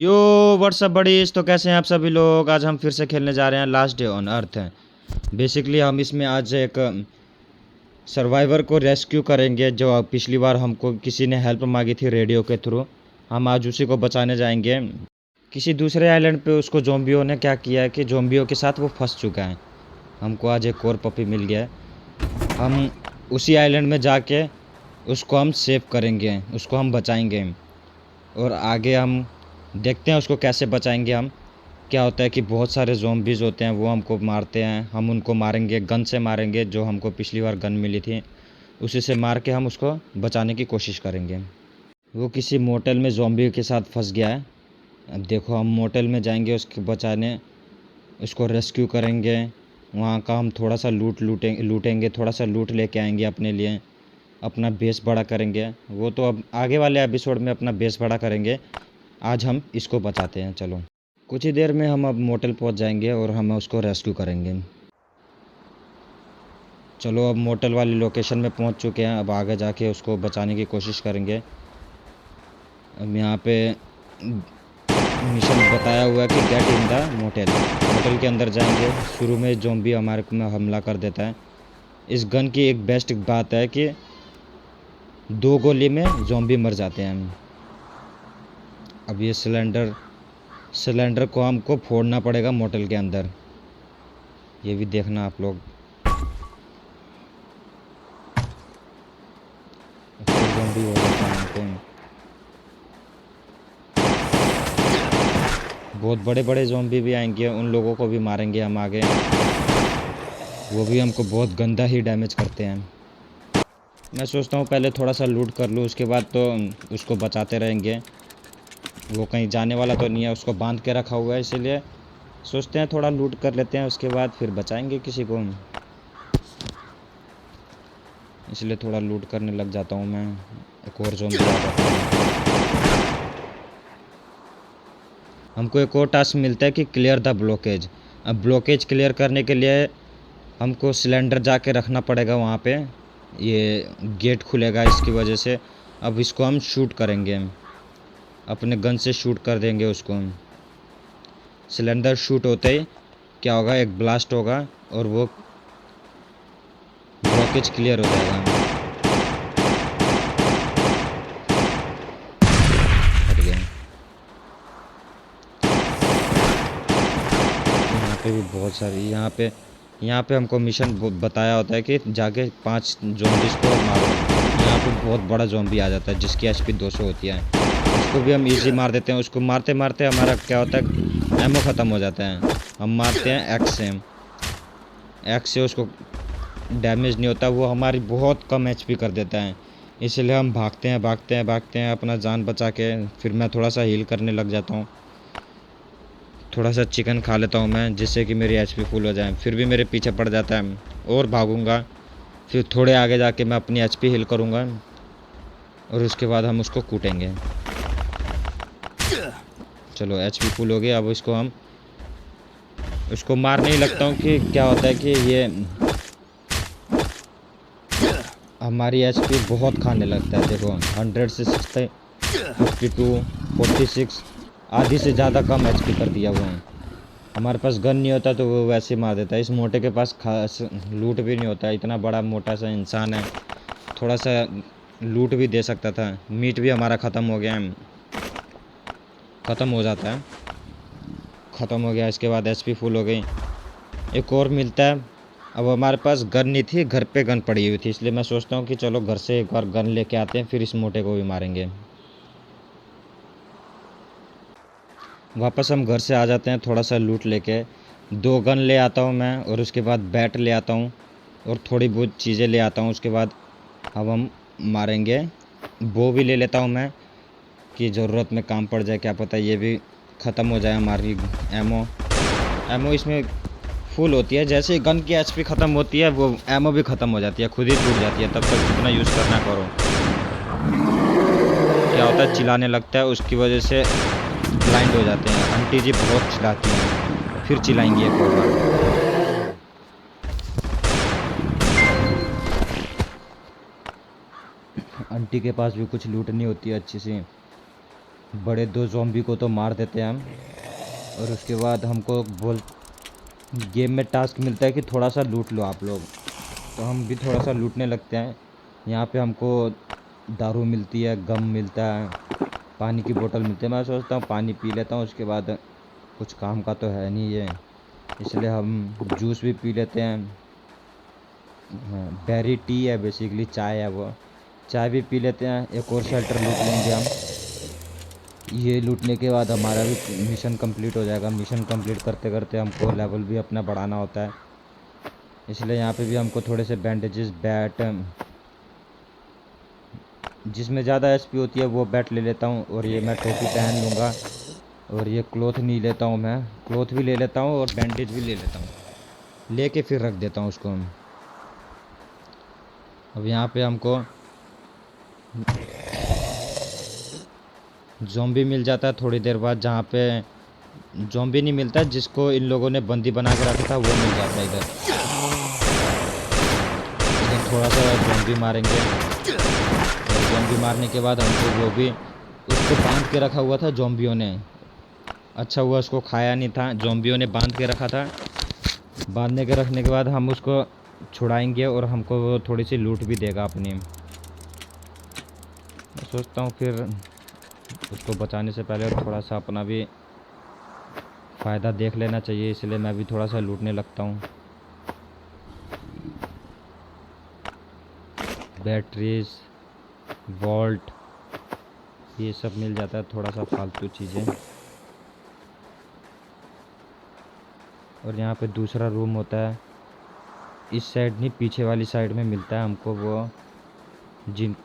यो WhatsApp buddies. तो कैसे हैं आप सभी लोग। आज हम फिर से खेलने जा रहे हैं last day on earth. Basically हम इसमें आज एक सर्वाइवर को रेस्क्यू करेंगे जो पिछली बार हमको किसी ने हेल्प मांगी थी रेडियो के थ्रू। हम आज उसी को बचाने जाएंगे। किसी दूसरे आइलैंड पे उसको जोम्बियों ने क्या किया है कि जोम्बियों के साथ वो फंस चुका है। हमको आज एक और पपी मिल गया है। हम उसी आइलैंड में जाके उसको हम सेव करेंगे, उसको हम बचाएंगे और आगे हम देखते हैं उसको कैसे बचाएंगे हम। क्या होता है कि बहुत सारे ज़ॉम्बीज़ होते हैं, वो हमको मारते हैं। हम उनको मारेंगे, गन से मारेंगे, जो हमको पिछली बार गन मिली थी उसी से मार के हम उसको बचाने की कोशिश करेंगे। वो किसी मोटेल में ज़ॉम्बी के साथ फंस गया है। अब देखो हम मोटेल में जाएंगे उसको बचाने, उसको रेस्क्यू करेंगे। वहाँ का हम थोड़ा सा लूटेंगे, थोड़ा सा लूट लेके आएंगे अपने लिए, अपना बेस बड़ा करेंगे। वो तो अब आगे वाले एपिसोड में अपना बेस बड़ा करेंगे। आज हम इसको बचाते हैं। चलो कुछ ही देर में हम अब मोटेल पहुंच जाएंगे और हम उसको रेस्क्यू करेंगे। चलो अब मोटेल वाली लोकेशन में पहुंच चुके हैं। अब आगे जाके उसको बचाने की कोशिश करेंगे। अब यहाँ पे मिशन बताया हुआ है कि get in the motel. Motel के अंदर जाएंगे। शुरू में ज़ॉम्बी हमारे में हमला कर देता है। इस गन की एक बेस्ट बात है कि 2 गोली में ज़ॉम्बी मर जाते हैं। अब ये सिलेंडर को हमको फोड़ना पड़ेगा मोटेल के अंदर। ये भी देखना आप लोग। फिर ज़ॉम्बी हो जाता है यहाँ पे। बहुत बड़े बड़े ज़ॉम्बी भी आएंगे, उन लोगों को भी मारेंगे हम आगे। वो भी हमको बहुत गंदा ही डैमेज करते हैं। मैं सोचता हूँ पहले थोड़ा सा लूट कर लूँ, उसके बाद तो उसको बचाते रहेंगे। वो कहीं जाने वाला तो नहीं है, उसको बांध के रखा हुआ है, इसीलिए सोचते हैं थोड़ा लूट कर लेते हैं, उसके बाद फिर बचाएंगे किसी को। इसलिए थोड़ा लूट करने लग जाता हूँ मैं। एक और ज़ॉम्बी आ जाता है। हमको एक और टास्क मिलता है कि क्लियर द ब्लॉकेज। अब ब्लॉकेज क्लियर करने के लिए हमको सिलेंडर जाके रखना पड़ेगा वहाँ पे। ये गेट खुलेगा इसकी वजह से। अब इसको हम शूट करेंगे, अपने गन से शूट कर देंगे उसको हम। सिलेंडर शूट होते ही क्या होगा, एक ब्लास्ट होगा और वो ब्लॉकेज क्लियर हो जाएगा। हट गया। यहाँ पे भी बहुत सारी, यहाँ पे हमको मिशन बताया होता है कि जाके 5 ज़ॉम्बीज़ को मारो। यहाँ पे बहुत बड़ा ज़ॉम्बी आ जाता है जिसकी एचपी 200 होती है। उसको भी हम इजी मार देते हैं। उसको मारते मारते हमारा क्या होता है, एमओ ख़त्म हो जाता है। हम मारते हैं एक्स से उसको डैमेज नहीं होता, वो हमारी बहुत कम एचपी कर देता है। इसलिए हम भागते हैं अपना जान बचा के। फिर मैं थोड़ा सा हील करने लग जाता हूँ। थोड़ा सा चिकन खा लेता हूँ मैं, जिससे कि मेरी एचपी फुल हो जाए। फिर भी मेरे पीछे पड़ जाता है और भागूंगा। फिर थोड़े आगे जाके मैं अपनी एचपी हील करूँगा और उसके बाद हम उसको कूटेंगे। चलो एचपी फुल हो गया। अब उसको मारने ही लगता हूँ कि क्या होता है कि ये हमारी एचपी बहुत खाने लगता है। देखो 100 से 60, 52, 46, आधी से ज़्यादा कम एचपी कर दिया वो है। हमारे पास गन नहीं होता तो वो वैसे ही मार देता है। इस मोटे के पास खास लूट भी नहीं होता, इतना बड़ा मोटा सा इंसान है, थोड़ा सा लूट भी दे सकता था। मीट भी हमारा ख़त्म हो गया है, ख़त्म हो जाता है। ख़त्म हो गया, इसके बाद एचपी फुल हो गई। एक और मिलता है। अब हमारे पास गन नहीं थी, घर पे गन पड़ी हुई थी, इसलिए मैं सोचता हूँ कि चलो घर से एक बार गन लेके आते हैं, फिर इस मोटे को भी मारेंगे। वापस हम घर से आ जाते हैं थोड़ा सा लूट लेके। 2 गन ले आता हूँ मैं और उसके बाद बैट ले आता हूँ और थोड़ी बहुत चीज़ें ले आता हूँ। उसके बाद अब हम मारेंगे। बो भी ले लेता हूँ मैं कि ज़रूरत में काम पड़ जाए, क्या पता ये भी ख़त्म हो जाए हमारी एमओ इसमें फुल होती है। जैसे ही गन की एचपी ख़त्म होती है वो एमओ भी ख़त्म हो जाती है, खुद ही टूट जाती है। तब तक कितना यूज़ करना करो। क्या होता है, चिल्लाने लगता है, उसकी वजह से ब्लाइंड हो जाते हैं। आंटी जी बहुत चिल्लाती हैं, फिर चिल्लाएंगी एक और बार। आंटी के पास भी कुछ लूटनी होती है अच्छी सी। बड़े 2 ज़ॉम्बी को तो मार देते हैं हम। और उसके बाद हमको गेम में टास्क मिलता है कि थोड़ा सा लूट लो आप लोग, तो हम भी थोड़ा सा लूटने लगते हैं। यहाँ पे हमको दारू मिलती है, गम मिलता है, पानी की बोतल मिलती है। मैं सोचता हूँ पानी पी लेता हूँ, उसके बाद कुछ काम का तो है नहीं ये, इसलिए हम जूस भी पी लेते हैं। बेरी टी है, बेसिकली चाय है, वो चाय भी पी लेते हैं। एक और शेल्टर लूट लेंगे हम। ये लूटने के बाद हमारा भी मिशन कंप्लीट हो जाएगा। मिशन कंप्लीट करते करते हमको लेवल भी अपना बढ़ाना होता है, इसलिए यहाँ पे भी हमको थोड़े से बैंडेजेस, बैट, जिसमें ज़्यादा एचपी होती है वो बैट ले लेता हूँ। और ये मैं टोपी पहन लूँगा। और ये क्लॉथ नहीं लेता हूँ, मैं क्लॉथ भी ले लेता हूँ और बैंडेज भी ले लेता हूँ, लेके फिर रख देता हूँ उसको। अब यहाँ पे हमको ज़ॉम्बी मिल जाता है थोड़ी देर बाद। जहाँ पे ज़ॉम्बी नहीं मिलता है, जिसको इन लोगों ने बंदी बना के रखा था, वो मिल जाता है इधर। इधर थोड़ा सा ज़ॉम्बी मारेंगे, और ज़ॉम्बी मारने के बाद हमको वो भी, उसको बांध के रखा हुआ था ज़ॉम्बियों ने। अच्छा हुआ उसको खाया नहीं था, ज़ॉम्बियों ने बांध के रखा था। बांधने के रखने के बाद हम उसको छुड़ाएंगे और हमको वो थोड़ी सी लूट भी देगा अपनी। मैं सोचता हूँ फिर उसको बचाने से पहले थोड़ा सा अपना भी फ़ायदा देख लेना चाहिए, इसलिए मैं भी थोड़ा सा लूटने लगता हूँ। बैटरीज, वॉल्ट, ये सब मिल जाता है, थोड़ा सा फालतू चीज़ें। और यहाँ पे दूसरा रूम होता है, इस साइड नहीं, पीछे वाली साइड में मिलता है हमको वो, जिन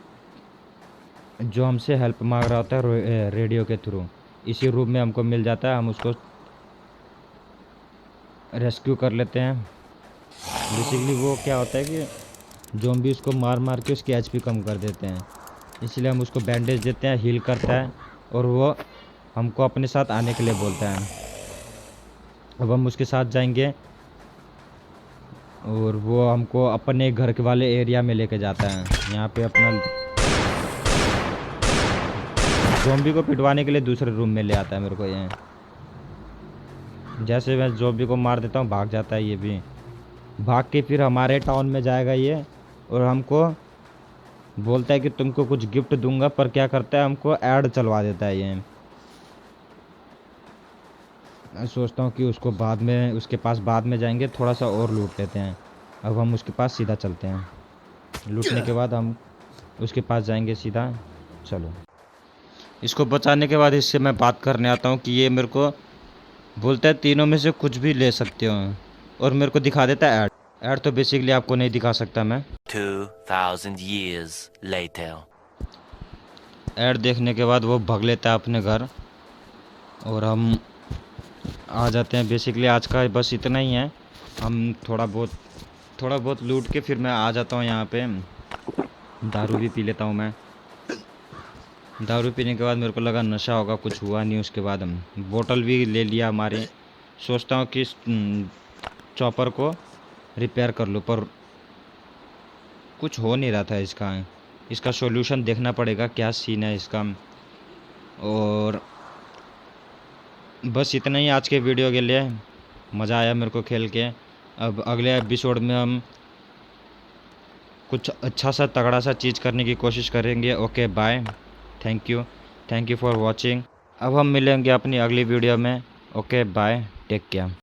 जो हमसे हेल्प मांग रहा होता है रेडियो के थ्रू। इसी रूम में हमको मिल जाता है, हम उसको रेस्क्यू कर लेते हैं। बेसिकली वो क्या होता है कि ज़ॉम्बी उसको मार मार के उसकी एचपी कम कर देते हैं, इसलिए हम उसको बैंडेज देते हैं, हील करता है, और वो हमको अपने साथ आने के लिए बोलता है। अब हम उसके साथ जाएंगे और वो हमको अपने घर के वाले एरिया में लेके जाता है। यहाँ पे अपना ज़ॉम्बी को पिटवाने के लिए दूसरे रूम में ले आता है मेरे को। ये जैसे मैं ज़ॉम्बी को मार देता हूँ, भाग जाता है ये भी। भाग के फिर हमारे टाउन में जाएगा ये, और हमको बोलता है कि तुमको कुछ गिफ्ट दूंगा, पर क्या करता है, हमको ऐड चलवा देता है ये। मैं सोचता हूँ कि उसको बाद में, उसके पास बाद में जाएंगे, थोड़ा सा और लूट लेते हैं। अब हम उसके पास सीधा चलते हैं, लूटने के बाद हम उसके पास जाएंगे सीधा। चलो, इसको बचाने के बाद इससे मैं बात करने आता हूँ कि ये मेरे को बोलता है तीनों में से कुछ भी ले सकते हो, और मेरे को दिखा देता है ऐड। ऐड तो बेसिकली आपको नहीं दिखा सकता मैं। 2000 years later. ऐड देखने के बाद वो भाग लेता है अपने घर, और हम आ जाते हैं। बेसिकली आज का बस इतना ही है। हम थोड़ा बहुत लूट के फिर मैं आ जाता हूँ यहाँ पे। दारू भी पी लेता हूँ मैं। दारू पीने के बाद मेरे को लगा नशा होगा, कुछ हुआ नहीं। उसके बाद हम बोतल भी ले लिया हमारे। सोचता हूँ कि इस चॉपर को रिपेयर कर लूँ, पर कुछ हो नहीं रहा था इसका सॉल्यूशन देखना पड़ेगा, क्या सीन है इसका। और बस इतना ही आज के वीडियो के लिए। मज़ा आया मेरे को खेल के। अब अगले एपिसोड में हम कुछ अच्छा सा तगड़ा सा चीज़ करने की कोशिश करेंगे। Okay bye, thank you for watching. अब हम मिलेंगे अपनी अगली वीडियो में। Okay bye, take care.